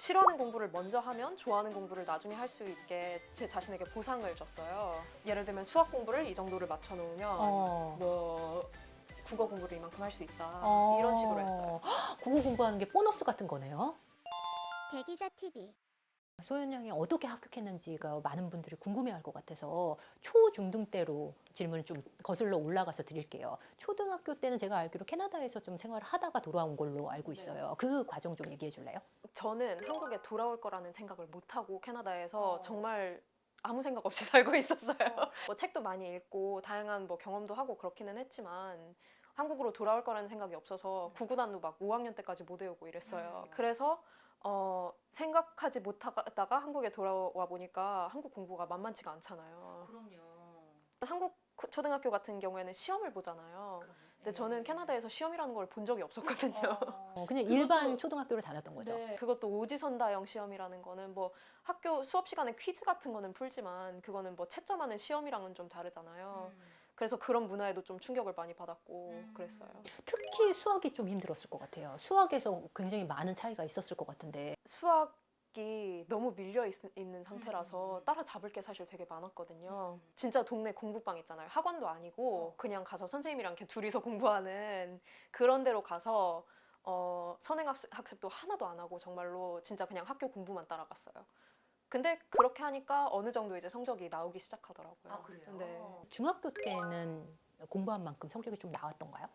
싫어하는 공부를 먼저 하면 좋아하는 공부를 나중에 할 수 있게 제 자신에게 보상을 줬어요. 예를 들면 수학 공부를 이 정도를 맞춰놓으면 뭐 국어 공부를 이만큼 할 수 있다. 이런 식으로 했어요. 국어 공부하는 게 보너스 같은 거네요. 대기자 TV. 소연 양이 어떻게 합격했는지가 많은 분들이 궁금해할 것 같아서 초, 중 등 때로 질문을 좀 거슬러 올라가서 드릴게요. 초등학교 때는 제가 알기로 캐나다에서 좀 생활을 하다가 돌아온 걸로 알고 있어요. 그 과정 좀 얘기해 줄래요? 저는 한국에 돌아올 거라는 생각을 못하고 캐나다에서 정말 아무 생각 없이 살고 있었어요. 뭐 책도 많이 읽고 다양한 뭐 경험도 하고 그렇기는 했지만 한국으로 돌아올 거라는 생각이 없어서 구구단도 막 5학년 때까지 못 외우고 이랬어요. 그래서 생각하지 못하다가 한국에 돌아와 보니까 한국 공부가 만만치가 않잖아요. 그럼요. 한국 초등학교 같은 경우에는 시험을 보잖아요. 근데 저는 캐나다에서 시험이라는 걸 본 적이 없었거든요. 그냥 일반 초등학교를 다녔던 거죠. 네, 그것도 오지선다형 시험이라는 거는 뭐 학교 수업 시간에 퀴즈 같은 거는 풀지만 그거는 뭐 채점하는 시험이랑은 좀 다르잖아요. 그래서 그런 문화에도 좀 충격을 많이 받았고 그랬어요. 특히 수학이 좀 힘들었을 것 같아요. 수학에서 굉장히 많은 차이가 있었을 것 같은데. 수학이 너무 밀려 있는 상태라서 따라잡을 게 사실 되게 많았거든요. 진짜 동네 공부방 있잖아요. 학원도 아니고 그냥 가서 선생님이랑 이렇게 둘이서 공부하는 그런 데로 가서 선행학습도 하나도 안 하고 정말로 진짜 그냥 학교 공부만 따라갔어요. 근데 그렇게 하니까 어느 정도 이제 성적이 나오기 시작하더라고요. 네. 중학교 때는 공부한 만큼 성적이 좀 나왔던가요?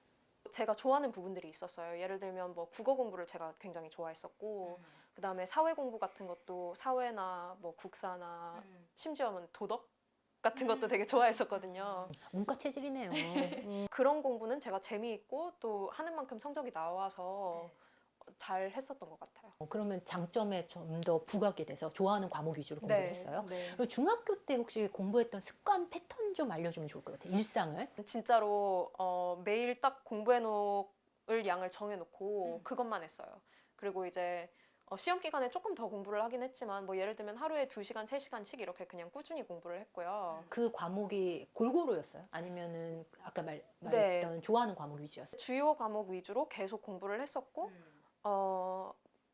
제가 좋아하는 부분들이 있었어요. 예를 들면 뭐 국어 공부를 제가 굉장히 좋아했었고 그다음에 사회 공부 같은 것도 사회나 뭐 국사나 심지어는 도덕 같은 것도 되게 좋아했었거든요. 문과 체질이네요. 그런 공부는 제가 재미있고 또 하는 만큼 성적이 나와서 잘 했었던 것 같아요. 그러면 장점에 좀 더 부각이 돼서 좋아하는 과목 위주로 공부를 했어요? 네. 그리고 중학교 때 혹시 공부했던 습관 패턴 좀 알려주면 좋을 것 같아요. 일상을. 진짜로 매일 딱 공부해 놓을 양을 정해놓고 그것만 했어요. 그리고 이제 시험 기간에 조금 더 공부를 하긴 했지만 뭐 예를 들면 하루에 2시간, 3시간씩 이렇게 그냥 꾸준히 공부를 했고요. 그 과목이 골고루였어요? 아니면은 아까 말했던 좋아하는 과목 위주였어요? 주요 과목 위주로 계속 공부를 했었고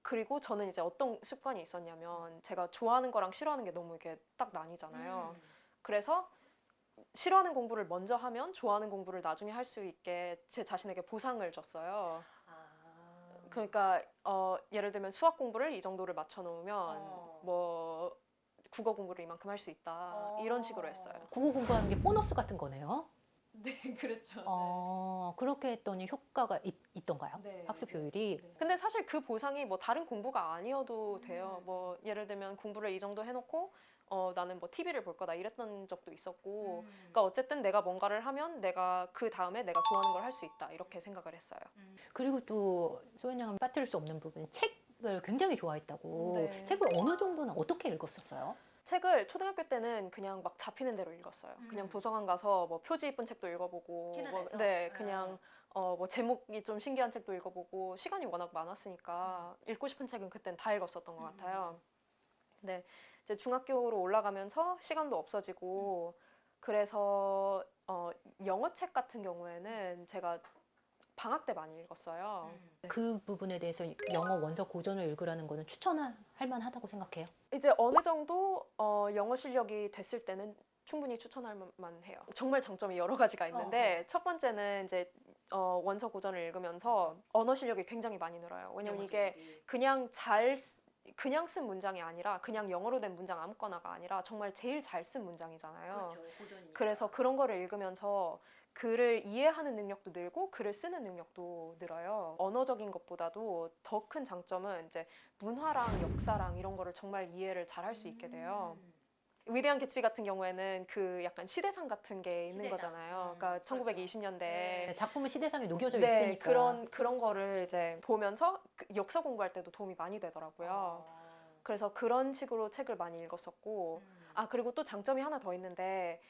그리고 저는 이제 어떤 습관이 있었냐면 제가 좋아하는 거랑 싫어하는 게 너무 이게 딱 나뉘잖아요. 그래서 싫어하는 공부를 먼저 하면 좋아하는 공부를 나중에 할 수 있게 제 자신에게 보상을 줬어요. 그러니까 예를 들면 수학 공부를 이 정도를 맞춰놓으면 뭐 국어 공부를 이만큼 할 수 있다. 이런 식으로 했어요. 국어 공부하는 게 보너스 같은 거네요? 네, 그렇죠. 그렇게 했더니 효과가 있던가요? 네, 학습 효율이? 근데 사실 그 보상이 뭐 다른 공부가 아니어도 돼요. 뭐 예를 들면 공부를 이 정도 해놓고 나는 뭐 TV를 볼 거다 이랬던 적도 있었고 그러니까 어쨌든 내가 뭔가를 하면 내가 그 다음에 내가 좋아하는 걸 할 수 있다 이렇게 생각을 했어요. 그리고 또 소연 양은 빠뜨릴 수 없는 부분은 책을 굉장히 좋아했다고. 네. 책을 어느 정도는 어떻게 읽었었어요? 책을 초등학교 때는 그냥 막 잡히는 대로 읽었어요. 그냥 도서관 가서 뭐 표지 이쁜 책도 읽어보고 캐나다에서? 네, 그냥 뭐 제목이 좀 신기한 책도 읽어보고 시간이 워낙 많았으니까 읽고 싶은 책은 그땐 다 읽었었던 것 같아요. 근데 이제 중학교로 올라가면서 시간도 없어지고 그래서 영어 책 같은 경우에는 제가 방학 때 많이 읽었어요. 그 부분에 대해서 영어 원서 고전을 읽으라는 거는 추천할 만하다고 생각해요. 이제 어느 정도 영어 실력이 됐을 때는 충분히 추천할 만해요. 정말 장점이 여러 가지가 있는데 첫 번째는 이제 원서 고전을 읽으면서 언어 실력이 굉장히 많이 늘어요. 왜냐면 이게 그냥 그냥 쓴 문장이 아니라 그냥 영어로 된 문장 아무거나가 아니라 정말 제일 잘 쓴 문장이잖아요. 그래서 그런 거를 읽으면서 글을 이해하는 능력도 늘고 글을 쓰는 능력도 늘어요. 언어적인 것보다도 더 큰 장점은 이제 문화랑 역사랑 이런 거를 정말 이해를 잘 할 수 있게 돼요. 위대한 개츠비 같은 경우에는 그 약간 시대상 같은 게 있는 거잖아요. 그러니까 1920년대 작품은 시대상에 녹여져 네, 있으니까. 그런 거를 이제 보면서 그 역사 공부할 때도 도움이 많이 되더라고요. 그래서 그런 식으로 책을 많이 읽었었고 그리고 또 장점이 하나 더 있는데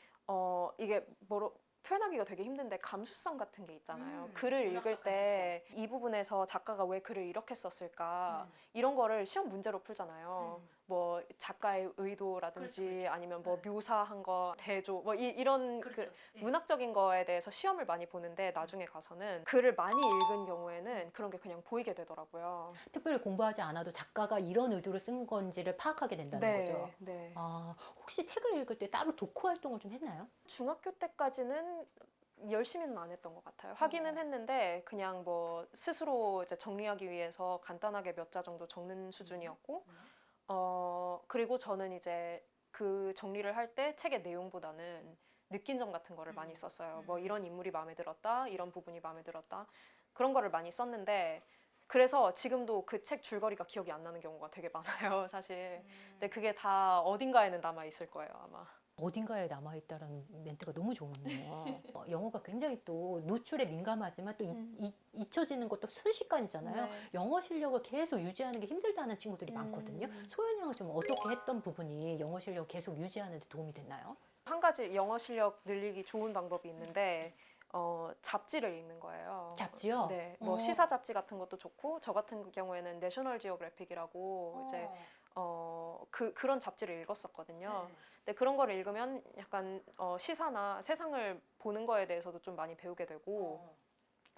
이게 뭐로 표현하기가 되게 힘든데 감수성 같은 게 있잖아요. 글을 읽을 때 이 부분에서 작가가 왜 글을 이렇게 썼을까 이런 거를 시험 문제로 풀잖아요. 뭐 작가의 의도라든지 그렇죠, 그렇죠. 아니면 뭐 네. 묘사한 거 대조 뭐 이런 그 문학적인 거에 대해서 시험을 많이 보는데 나중에 가서는 글을 많이 읽은 경우에는 그런 게 그냥 보이게 되더라고요. 특별히 공부하지 않아도 작가가 이런 의도로 쓴 건지를 파악하게 된다는 거죠. 네. 아, 혹시 책을 읽을 때 따로 독후 활동을 좀 했나요? 중학교 때까지는 열심히는 안 했던 것 같아요. 하기는 했는데 그냥 뭐 스스로 이제 정리하기 위해서 간단하게 몇 자 정도 적는 수준이었고, 그리고 저는 이제 그 정리를 할 때 책의 내용보다는 느낀 점 같은 거를 많이 썼어요. 뭐 이런 인물이 마음에 들었다, 이런 부분이 마음에 들었다, 그런 거를 많이 썼는데, 그래서 지금도 그 책 줄거리가 기억이 안 나는 경우가 되게 많아요, 사실. 근데 그게 다 어딘가에는 남아 있을 거예요, 아마. 어딘가에 남아있다라는 멘트가 너무 좋네요. 영어가 굉장히 또 노출에 민감하지만 또 잊혀지는 것도 순식간이잖아요. 네. 영어 실력을 계속 유지하는 게 힘들다는 친구들이 많거든요. 소연 양은 좀 어떻게 했던 부분이 영어 실력 계속 유지하는 데 도움이 됐나요? 한 가지 영어 실력 늘리기 좋은 방법이 있는데 잡지를 읽는 거예요. 잡지요? 네, 뭐 시사 잡지 같은 것도 좋고 저 같은 경우에는 내셔널 지오그래픽이라고 이제 그런 잡지를 읽었었거든요. 근데 그런 거를 읽으면 약간 시사나 세상을 보는 거에 대해서도 좀 많이 배우게 되고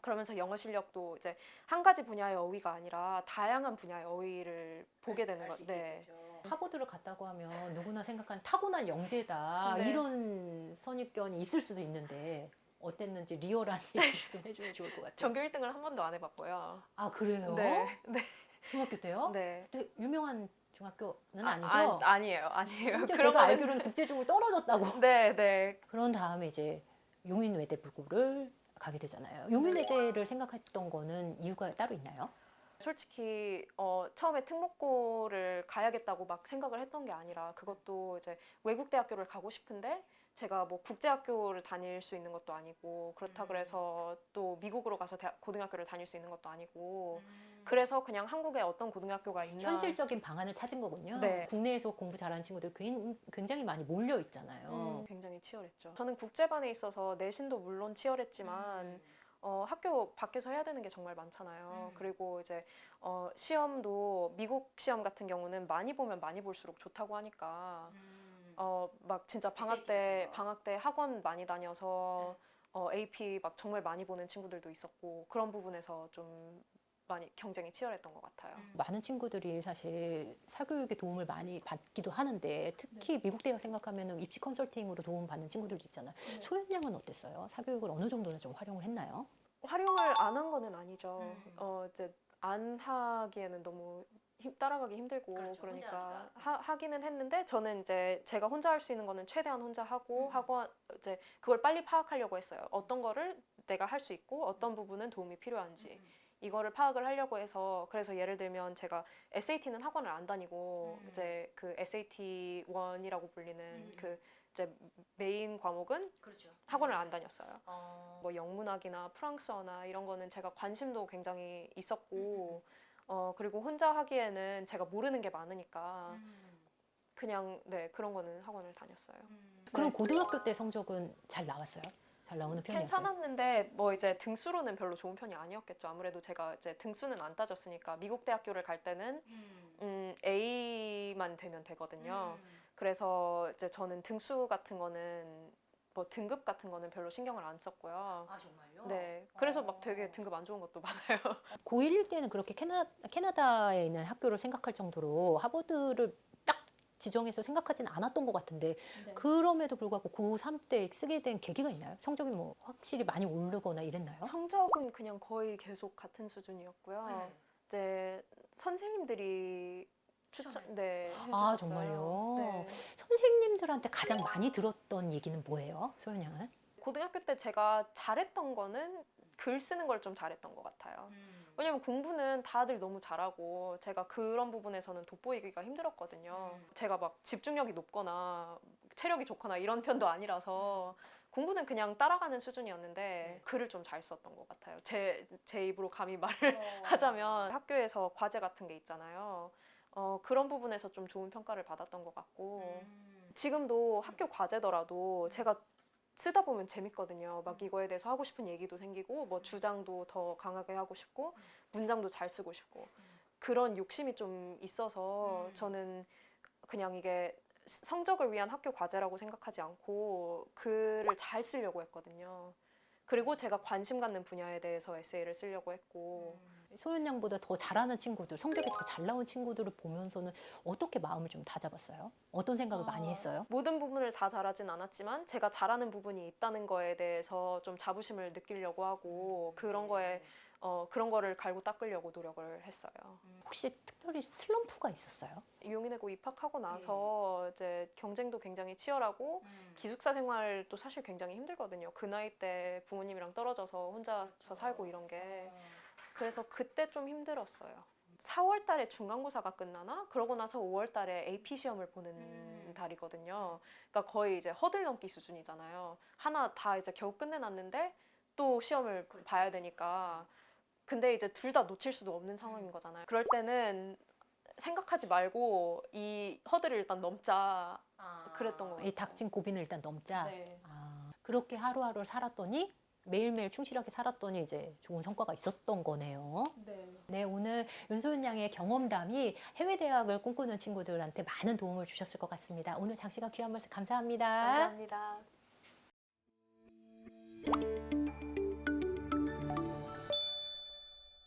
그러면서 영어 실력도 이제 한 가지 분야의 어휘가 아니라 다양한 분야의 어휘를 보게 되는 거. 네. 하버드를 갔다고 하면 누구나 생각하는 타고난 영재다 네. 이런 선입견이 있을 수도 있는데 어땠는지 리얼한 얘기 좀 해주면 좋을 것 같아요. 전교 1등을 한 번도 안 해봤고요. 아, 그래요? 네. 네. 중학교 때요? 네. 되게 유명한 중학교는 아니죠? 아니에요. 아니에요. 심지어 그런 제가 거는 알기로는 국제적으로 떨어졌다고. 네, 네. 그런 다음에 이제 용인외대부를 가게 되잖아요. 용인외대를 생각했던 거는 이유가 따로 있나요? 솔직히 처음에 특목고를 가야겠다고 막 생각을 했던 게 아니라 그것도 이제 외국 대학교를 가고 싶은데 제가 뭐 국제학교를 다닐 수 있는 것도 아니고 그렇다 그래서 또 미국으로 가서 고등학교를 다닐 수 있는 것도 아니고 그래서 그냥 한국에 어떤 고등학교가 있나 현실적인 방안을 찾은 거군요. 네. 국내에서 공부 잘하는 친구들 굉장히 많이 몰려 있잖아요. 굉장히 치열했죠. 저는 국제반에 있어서 내신도 물론 치열했지만 학교 밖에서 해야 되는 게 정말 많잖아요. 그리고 이제 시험도 미국 시험 같은 경우는 많이 보면 많이 볼수록 좋다고 하니까 막 진짜 방학 때 학원 많이 다녀서 AP 막 정말 많이 보는 친구들도 있었고 그런 부분에서 좀 많이 경쟁이 치열했던 것 같아요. 많은 친구들이 사실 사교육에 도움을 많이 받기도 하는데 특히 미국 대학 생각하면 입시 컨설팅으로 도움 받는 친구들도 있잖아요. 소연 양은 어땠어요? 사교육을 어느 정도나 좀 활용을 했나요? 활용을 안 한 거는 아니죠. 이제 안 하기에는 너무 따라가기 힘들고 그렇죠, 그러니까 혼자 하기는 했는데 저는 이제 제가 혼자 할 수 있는 거는 최대한 혼자 하고 학원 이제 그걸 빨리 파악하려고 했어요. 어떤 거를 내가 할 수 있고 어떤 부분은 도움이 필요한지 이거를 파악을 하려고 해서 그래서 예를 들면 제가 SAT는 학원을 안 다니고 이제 그 SAT 1이라고 불리는 그 이제 메인 과목은 그렇죠. 학원을 안 다녔어요. 뭐 영문학이나 프랑스어나 이런 거는 제가 관심도 굉장히 있었고 그리고 혼자 하기에는 제가 모르는 게 많으니까 그냥 네 그런 거는 학원을 다녔어요. 그럼 네. 고등학교 때 성적은 잘 나왔어요? 잘 나오는 편이었어요? 괜찮았는데 뭐 이제 등수로는 별로 좋은 편이 아니었겠죠. 아무래도 제가 이제 등수는 안 따졌으니까 미국 대학교를 갈 때는 A만 되면 되거든요. 그래서 이제 저는 등수 같은 거는 뭐 등급 같은 거는 별로 신경을 안 썼고요. 아, 정말요? 네, 그래서 막 되게 등급 안 좋은 것도 많아요. 고1 때는 그렇게 캐나다에 있는 학교를 생각할 정도로 하버드를 딱 지정해서 생각하진 않았던 것 같은데 그럼에도 불구하고 고3 때 쓰게 된 계기가 있나요? 성적이 뭐 확실히 많이 오르거나 이랬나요? 성적은 그냥 거의 계속 같은 수준이었고요. 이제 선생님들이 네, 아, 해주셨어요. 정말요? 네. 선생님들한테 가장 많이 들었던 얘기는 뭐예요? 소연 양은? 고등학교 때 제가 잘했던 거는 글 쓰는 걸 좀 잘했던 것 같아요. 왜냐면 공부는 다들 너무 잘하고 제가 그런 부분에서는 돋보이기가 힘들었거든요. 제가 막 집중력이 높거나 체력이 좋거나 이런 편도 아니라서 공부는 그냥 따라가는 수준이었는데 글을 좀 잘 썼던 것 같아요. 제 입으로 감히 말을 하자면 학교에서 과제 같은 게 있잖아요. 그런 부분에서 좀 좋은 평가를 받았던 것 같고 지금도 학교 과제더라도 제가 쓰다 보면 재밌거든요. 막 이거에 대해서 하고 싶은 얘기도 생기고 뭐 주장도 더 강하게 하고 싶고 문장도 잘 쓰고 싶고 그런 욕심이 좀 있어서 저는 그냥 이게 성적을 위한 학교 과제라고 생각하지 않고 글을 잘 쓰려고 했거든요. 그리고 제가 관심 갖는 분야에 대해서 에세이를 쓰려고 했고 소연 양보다 더 잘하는 친구들, 성적이 더 잘 나온 친구들을 보면서는 어떻게 마음을 좀 다잡았어요? 어떤 생각을 많이 했어요? 모든 부분을 다 잘하진 않았지만 제가 잘하는 부분이 있다는 거에 대해서 좀 자부심을 느끼려고 하고 그런 거를 갈고 닦으려고 노력을 했어요. 혹시 특별히 슬럼프가 있었어요? 유용인외고 입학하고 나서 이제 경쟁도 굉장히 치열하고 기숙사 생활도 사실 굉장히 힘들거든요. 그 나이 때 부모님이랑 떨어져서 혼자서 살고 이런 게. 그래서 그때 좀 힘들었어요. 4월 달에 중간고사가 끝나나? 그러고 나서 5월 달에 AP 시험을 보는 달이거든요. 그러니까 거의 이제 허들 넘기 수준이잖아요. 하나 다 이제 겨우 끝내놨는데 또 시험을 봐야 되니까. 근데 이제 둘 다 놓칠 수도 없는 상황인 거잖아요. 그럴 때는 생각하지 말고 이 허들을 일단 넘자. 그랬던 거 같아요. 이 닥친 고비는 일단 넘자. 네. 그렇게 하루하루를 살았더니 매일매일 충실하게 살았더니 이제 좋은 성과가 있었던 거네요. 네, 오늘 윤소연 양의 경험담이 해외 대학을 꿈꾸는 친구들한테 많은 도움을 주셨을 것 같습니다. 오늘 장시간 귀한 말씀 감사합니다. 감사합니다.